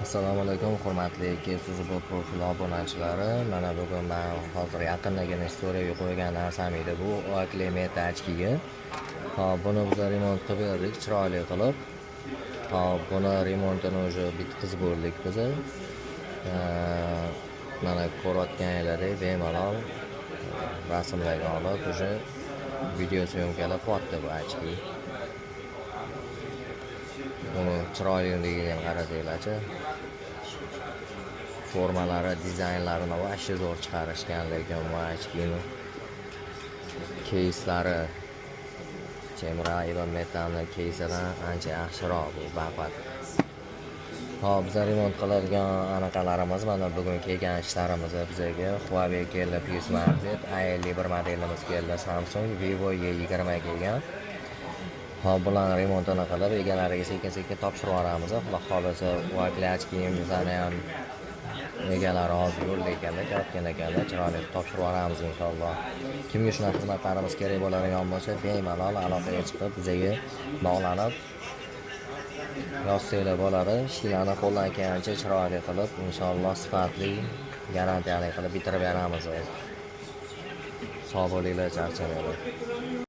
Assalomu alaykum, hurmatli Isuzu profil obunachilari. Mana bugun men hozir yaqindagina storyga qo'ygan narsam edi bu Oakley Meta ochkiga. Hop, buni biz remont qilib berdik, chiroyli qilib. Hop, buni remontini уже bitkazib bo'ldik biz. Mana ko'rayotganlaringlardek bemalol rasmlarga olib, уже video syomkalar qilyapti bu ochki. Buni chiroyliligini qarasanglarchi. Formalari, dizaynlarini vashta zo'r chiqarishgan, lekin bu ochkini кейslari Chemra Ivan Metani keysidan ancha yaxshiroq bu bapat. Hop, biz remont qiladigan anaqalarimiz mana bugun kelgan ishlarimiz bizga Huawei keldi, P-Smart Z, A51 modelimiz keldi, Samsung Vivo E20 kelgan. Hop, bularni remontini qilib egalariga sekin-sekin topshirib yuboramiz. Xudo xolasa Oakley ochkimizni ham egalari hozir yo'lda ekanda, kiritgan ekanda, chiroyli topshirib yuboramiz inshaalloh. Kimga shunaqa xizmatlarimiz kerak bo'ladigan bo'lsa, bemalol aloqaga chiqib bizga bog'lanib yozsanglar bo'ladi. Ishlarni qo'ldan kelgancha chiroyli qilib, inshaalloh sifatli, garantiyali qilib bitirib beramiz. Sog' bo'linglar, charchamanglar.